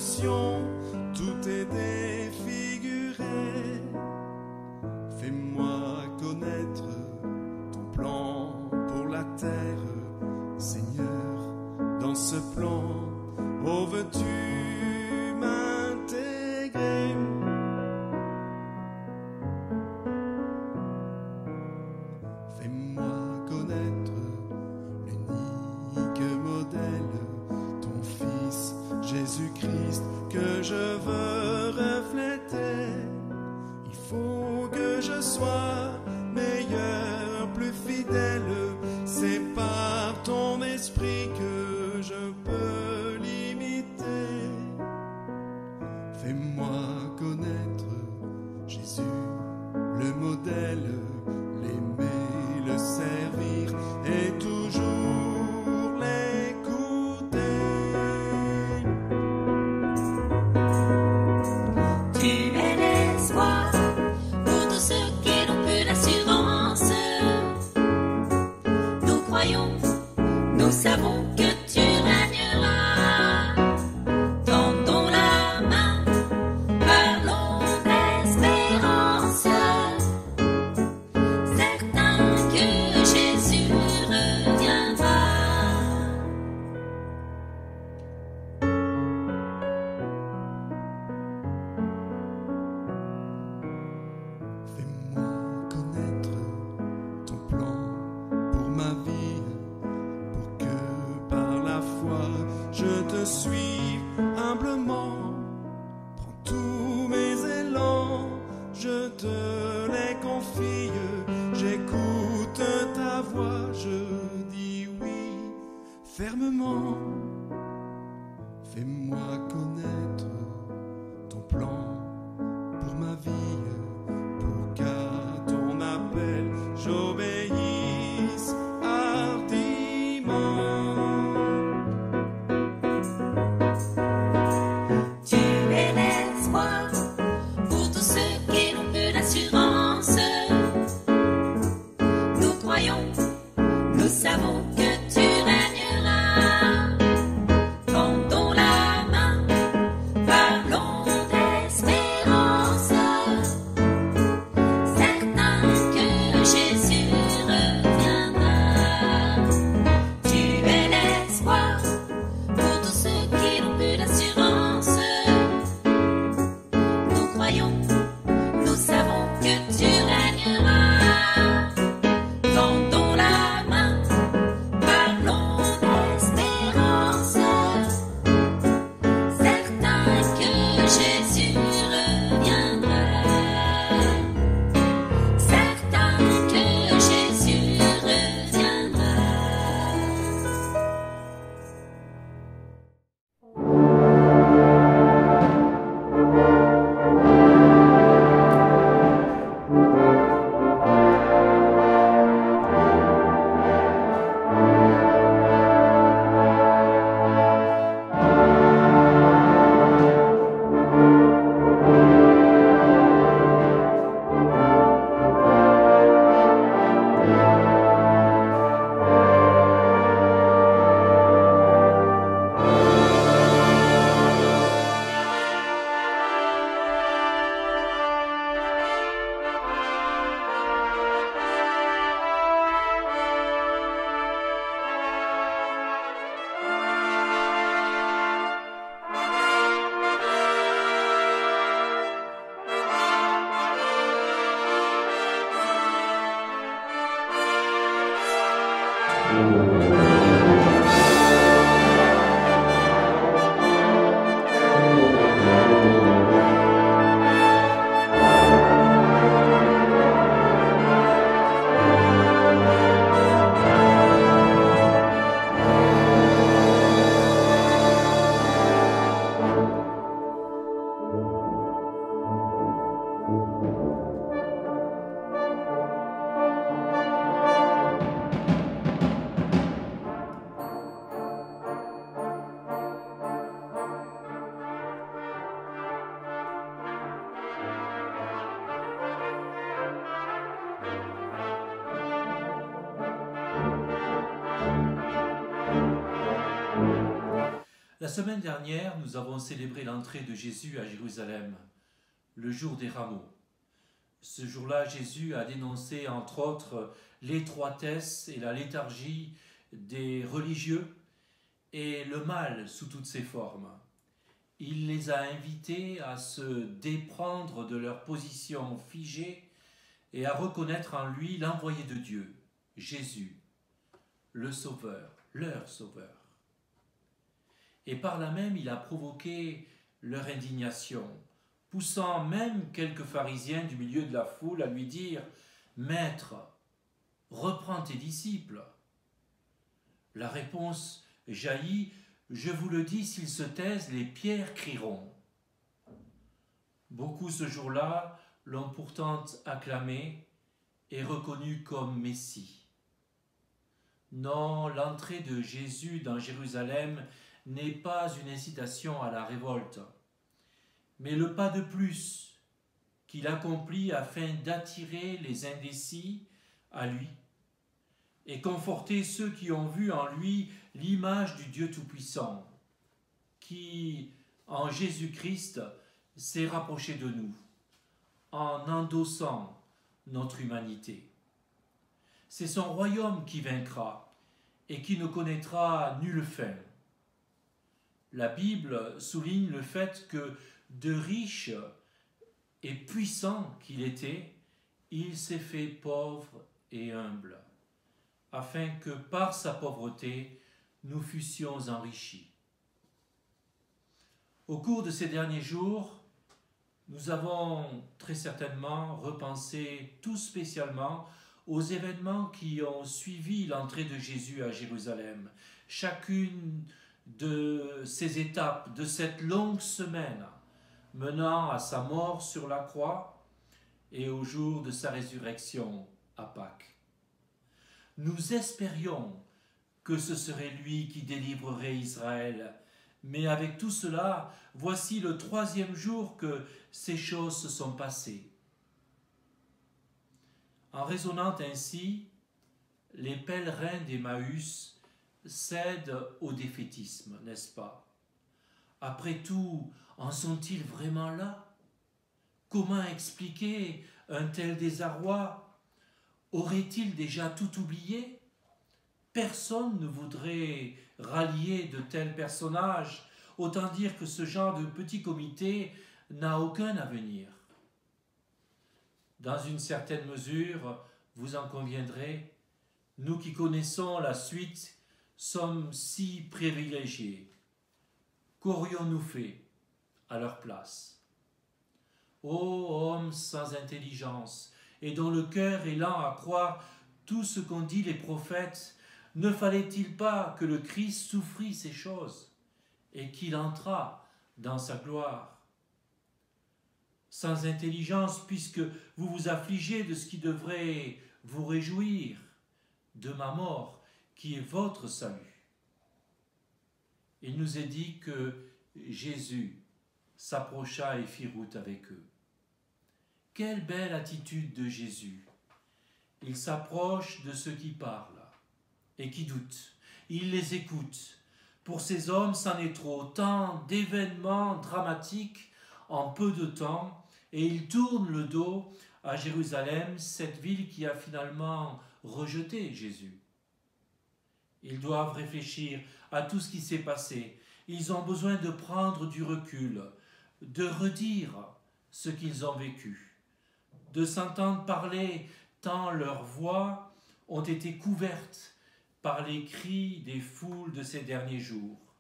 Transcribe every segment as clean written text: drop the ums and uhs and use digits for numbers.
solution, tout est défiguré. Fais-moi connaître ton plan pour la terre, Seigneur, dans ce plan, oh veux-tu m'intégrer? Fais-moi connaître l'unique modèle, ton Fils Jésus-Christ que je veux refléter. Il faut que je sois meilleur, plus fidèle, c'est par ton esprit que je peux l'imiter. Fais-moi connaître Jésus, le modèle, l'aimer, le servir et toujours l'écouter. Tu es l'espoir pour tous ceux qui n'ont plus d'assurance. Nous croyons, nous savons que tu régneras. Tendons la main, parlons d'espérance, certain que Jésus reviendra. Fais-moi connaître ton plan pour ma vie, pour que par la foi je te suive humblement. Prends tous mes élans, je te les confie, j'écoute ta voix, je dis oui fermement. Fais-moi connaître ton plan pour ma vie, pour qu'à ton appel j'obéisse hardiment. Tu es l'espoir pour tous ceux qui n'ont plus d'assurance. Nous croyons, nous savons que tu régneras. Tendons la main, semaine dernière, nous avons célébré l'entrée de Jésus à Jérusalem, le jour des rameaux. Ce jour-là, Jésus a dénoncé, entre autres, l'étroitesse et la léthargie des religieux et le mal sous toutes ses formes. Il les a invités à se déprendre de leur position figée et à reconnaître en lui l'envoyé de Dieu, Jésus, le Sauveur, leur Sauveur. Et par là même, il a provoqué leur indignation, poussant même quelques pharisiens du milieu de la foule à lui dire « Maître, reprends tes disciples ». La réponse jaillit « Je vous le dis, s'ils se taisent, les pierres crieront ». Beaucoup ce jour-là l'ont pourtant acclamé et reconnu comme Messie. Non, l'entrée de Jésus dans Jérusalem n'est pas une incitation à la révolte, mais le pas de plus qu'il accomplit afin d'attirer les indécis à lui et conforter ceux qui ont vu en lui l'image du Dieu Tout-Puissant, qui, en Jésus-Christ, s'est rapproché de nous, en endossant notre humanité. C'est son royaume qui vaincra et qui ne connaîtra nulle fin. La Bible souligne le fait que, de riche et puissant qu'il était, il s'est fait pauvre et humble, afin que par sa pauvreté, nous fussions enrichis. Au cours de ces derniers jours, nous avons très certainement repensé tout spécialement aux événements qui ont suivi l'entrée de Jésus à Jérusalem. Chacune de ces étapes, de cette longue semaine menant à sa mort sur la croix et au jour de sa résurrection à Pâques. Nous espérions que ce serait lui qui délivrerait Israël, mais avec tout cela, voici le 3e jour que ces choses se sont passées. En raisonnant ainsi, les pèlerins d'Emmaüs cèdent au défaitisme, n'est-ce pas? Après tout, en sont-ils vraiment là? Comment expliquer un tel désarroi? Aurait-il déjà tout oublié? Personne ne voudrait rallier de tels personnages, autant dire que ce genre de petit comité n'a aucun avenir. Dans une certaine mesure, vous en conviendrez, nous qui connaissons la suite sommes si privilégiés. Qu'aurions-nous fait à leur place? Ô hommes sans intelligence, et dont le cœur est lent à croire tout ce qu'ont dit les prophètes, ne fallait-il pas que le Christ souffrit ces choses et qu'il entrât dans sa gloire? Sans intelligence, puisque vous vous affligez de ce qui devrait vous réjouir, de ma mort, qui est votre salut. Il nous est dit que Jésus s'approcha et fit route avec eux. Quelle belle attitude de Jésus! Il s'approche de ceux qui parlent et qui doutent. Il les écoute. Pour ces hommes, c'en est trop, tant d'événements dramatiques en peu de temps, et il tourne le dos à Jérusalem, cette ville qui a finalement rejeté Jésus. Ils doivent réfléchir à tout ce qui s'est passé. Ils ont besoin de prendre du recul, de redire ce qu'ils ont vécu, de s'entendre parler tant leurs voix ont été couvertes par les cris des foules de ces derniers jours.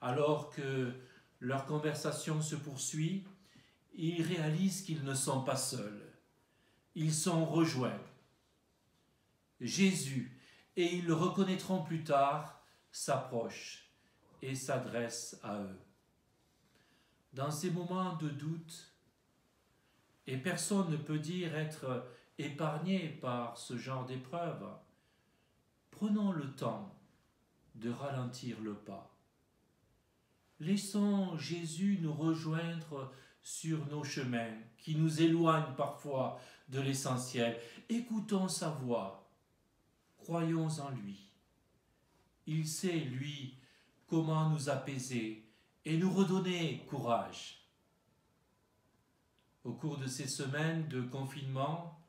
Alors que leur conversation se poursuit, ils réalisent qu'ils ne sont pas seuls. Ils sont rejoints. Jésus, et ils le reconnaîtront plus tard, s'approche et s'adresse à eux. Dans ces moments de doute, et personne ne peut dire être épargné par ce genre d'épreuve, prenons le temps de ralentir le pas. Laissons Jésus nous rejoindre sur nos chemins qui nous éloignent parfois de l'essentiel. Écoutons sa voix, croyons en lui. Il sait, lui, comment nous apaiser et nous redonner courage. Au cours de ces semaines de confinement,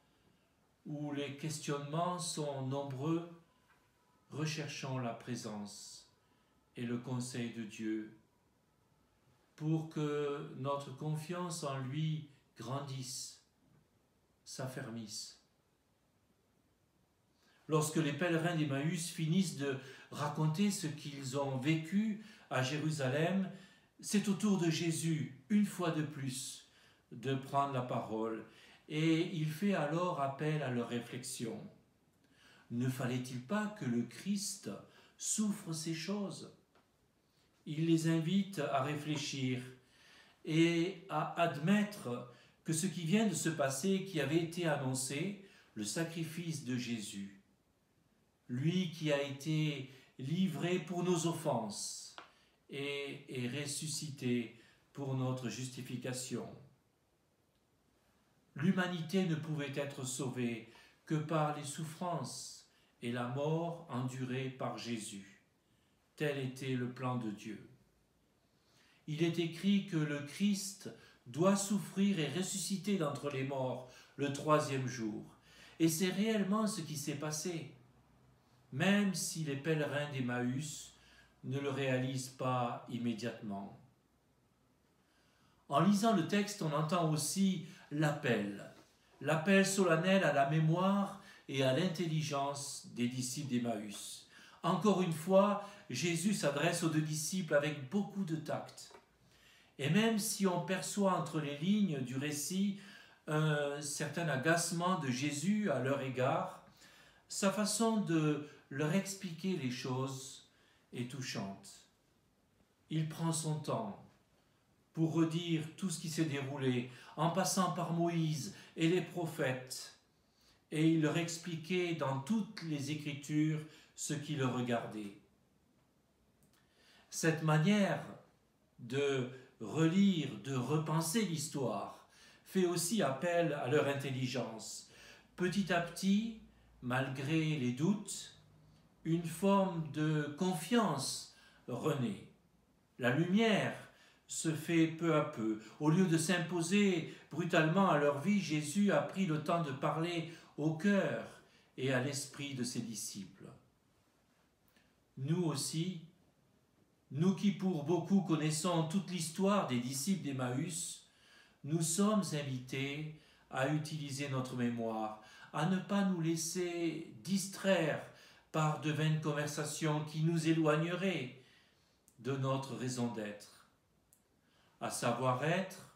où les questionnements sont nombreux, recherchons la présence et le conseil de Dieu pour que notre confiance en lui grandisse, s'affermisse. Lorsque les pèlerins d'Emmaüs finissent de raconter ce qu'ils ont vécu à Jérusalem, c'est au tour de Jésus, une fois de plus, de prendre la parole, et il fait alors appel à leur réflexion. Ne fallait-il pas que le Christ souffre ces choses ? Il les invite à réfléchir et à admettre que ce qui vient de se passer, qui avait été annoncé, le sacrifice de Jésus, lui qui a été livré pour nos offenses et est ressuscité pour notre justification. L'humanité ne pouvait être sauvée que par les souffrances et la mort endurée par Jésus. Tel était le plan de Dieu. Il est écrit que le Christ doit souffrir et ressusciter d'entre les morts le 3e jour. Et c'est réellement ce qui s'est passé, même si les pèlerins d'Emmaüs ne le réalisent pas immédiatement. En lisant le texte, on entend aussi l'appel solennel à la mémoire et à l'intelligence des disciples d'Emmaüs. Encore une fois, Jésus s'adresse aux 2 disciples avec beaucoup de tact. Et même si on perçoit entre les lignes du récit un certain agacement de Jésus à leur égard, sa façon de leur expliquer les choses est touchante. Il prend son temps pour redire tout ce qui s'est déroulé, en passant par Moïse et les prophètes, et il leur expliquait dans toutes les Écritures ce qui le regardait. Cette manière de relire, de repenser l'histoire, fait aussi appel à leur intelligence. Petit à petit, malgré les doutes, une forme de confiance renaît. La lumière se fait peu à peu. Au lieu de s'imposer brutalement à leur vie, Jésus a pris le temps de parler au cœur et à l'esprit de ses disciples. Nous aussi, nous qui pour beaucoup connaissons toute l'histoire des disciples d'Emmaüs, nous sommes invités à utiliser notre mémoire, à ne pas nous laisser distraire par de vaines conversations qui nous éloigneraient de notre raison d'être, à savoir être,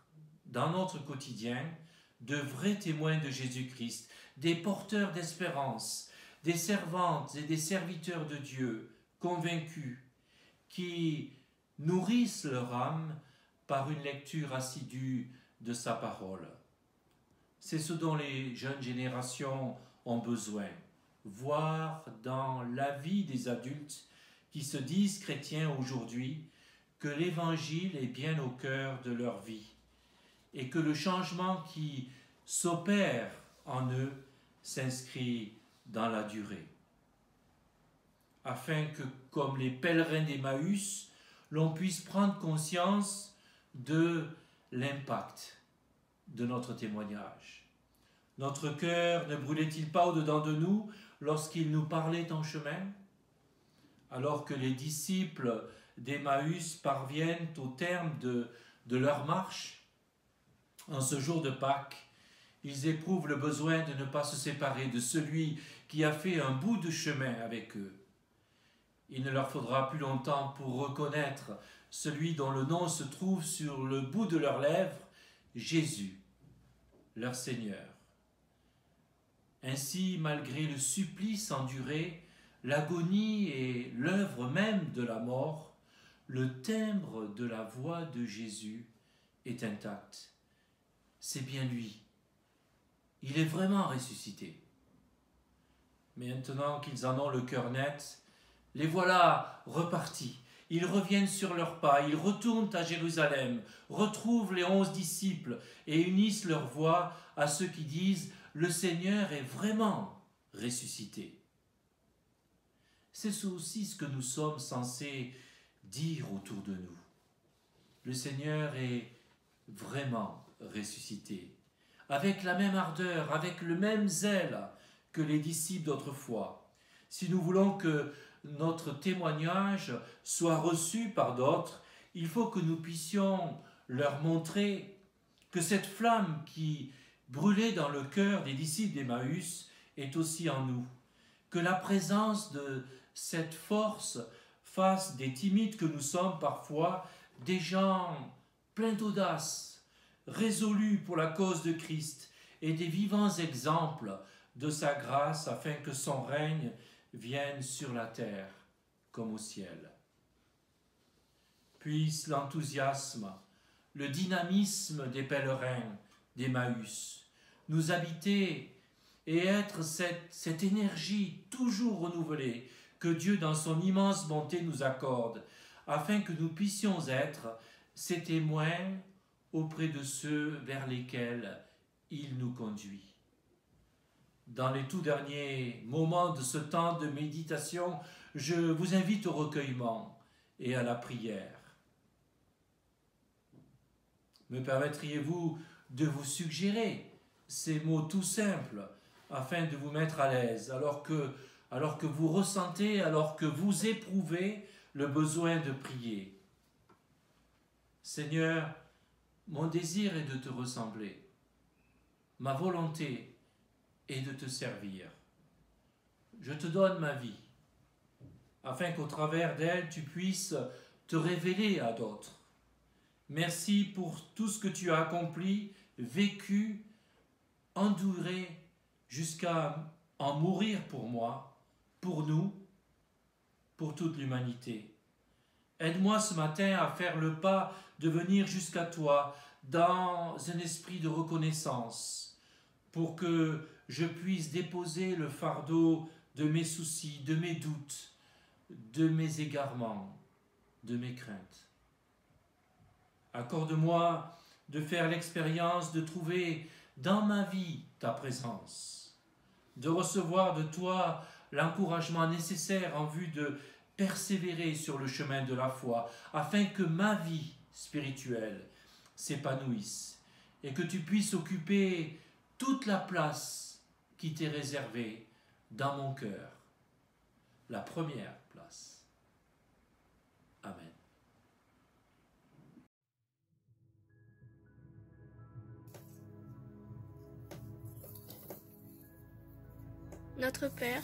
dans notre quotidien, de vrais témoins de Jésus-Christ, des porteurs d'espérance, des servantes et des serviteurs de Dieu, convaincus, qui nourrissent leur âme par une lecture assidue de sa parole. C'est ce dont les jeunes générations ont besoin, voir dans la vie des adultes qui se disent chrétiens aujourd'hui que l'Évangile est bien au cœur de leur vie et que le changement qui s'opère en eux s'inscrit dans la durée. Afin que, comme les pèlerins d'Emmaüs, l'on puisse prendre conscience de l'impact de notre témoignage. Notre cœur ne brûlait-il pas au-dedans de nous lorsqu'il nous parlait en chemin ? Alors que les disciples d'Emmaüs parviennent au terme de leur marche, en ce jour de Pâques, ils éprouvent le besoin de ne pas se séparer de celui qui a fait un bout de chemin avec eux. Il ne leur faudra plus longtemps pour reconnaître celui dont le nom se trouve sur le bout de leurs lèvres, Jésus, leur Seigneur. Ainsi, malgré le supplice enduré, l'agonie et l'œuvre même de la mort, le timbre de la voix de Jésus est intact. C'est bien lui. Il est vraiment ressuscité. Maintenant qu'ils en ont le cœur net, les voilà repartis. Ils reviennent sur leurs pas, ils retournent à Jérusalem, retrouvent les 11 disciples et unissent leur voix à ceux qui disent « Le Seigneur est vraiment ressuscité ». C'est aussi ce que nous sommes censés dire autour de nous. Le Seigneur est vraiment ressuscité, avec la même ardeur, avec le même zèle que les disciples d'autrefois. Si nous voulons que notre témoignage soit reçu par d'autres, il faut que nous puissions leur montrer que cette flamme qui brûlait dans le cœur des disciples d'Emmaüs est aussi en nous, que la présence de cette force fasse des timides que nous sommes parfois des gens pleins d'audace, résolus pour la cause de Christ et des vivants exemples de sa grâce afin que son règne vienne sur la terre comme au ciel. Puisse l'enthousiasme, le dynamisme des pèlerins d'Emmaüs nous habiter et être cette énergie toujours renouvelée que Dieu dans son immense bonté nous accorde, afin que nous puissions être ses témoins auprès de ceux vers lesquels il nous conduit. Dans les tout derniers moments de ce temps de méditation, je vous invite au recueillement et à la prière. Me permettriez-vous de vous suggérer ces mots tout simples afin de vous mettre à l'aise alors que vous ressentez, alors que vous éprouvez le besoin de prier. Seigneur, mon désir est de te ressembler. Ma volonté est de te servir. Je te donne ma vie, afin qu'au travers d'elle, tu puisses te révéler à d'autres. Merci pour tout ce que tu as accompli, vécu, enduré, jusqu'à en mourir pour moi, pour nous, pour toute l'humanité. Aide-moi ce matin à faire le pas de venir jusqu'à toi dans un esprit de reconnaissance pour que je puisse déposer le fardeau de mes soucis, de mes doutes, de mes égarements, de mes craintes. Accorde-moi de faire l'expérience de trouver dans ma vie ta présence, de recevoir de toi l'encouragement nécessaire en vue de persévérer sur le chemin de la foi, afin que ma vie spirituelle s'épanouisse et que tu puisses occuper toute la place qui t'est réservée dans mon cœur, la première place. Amen. Notre Père,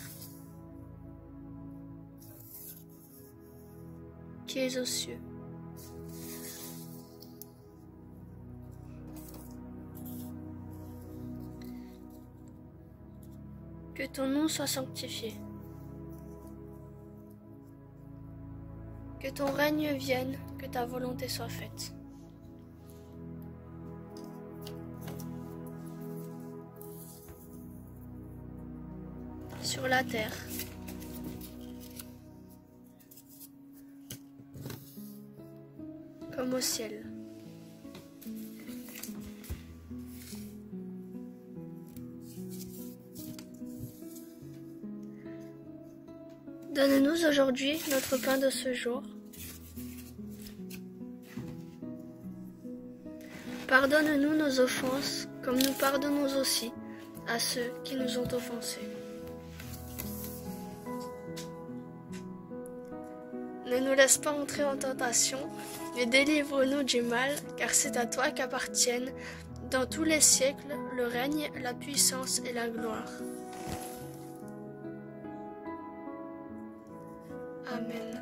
qui es aux cieux, que ton nom soit sanctifié, que ton règne vienne, que ta volonté soit faite. Sur la terre, comme au ciel. Donne-nous aujourd'hui notre pain de ce jour. Pardonne-nous nos offenses, comme nous pardonnons aussi à ceux qui nous ont offensés. Ne nous laisse pas entrer en tentation, mais délivre-nous du mal, car c'est à toi qu'appartiennent, dans tous les siècles, le règne, la puissance et la gloire. Amen.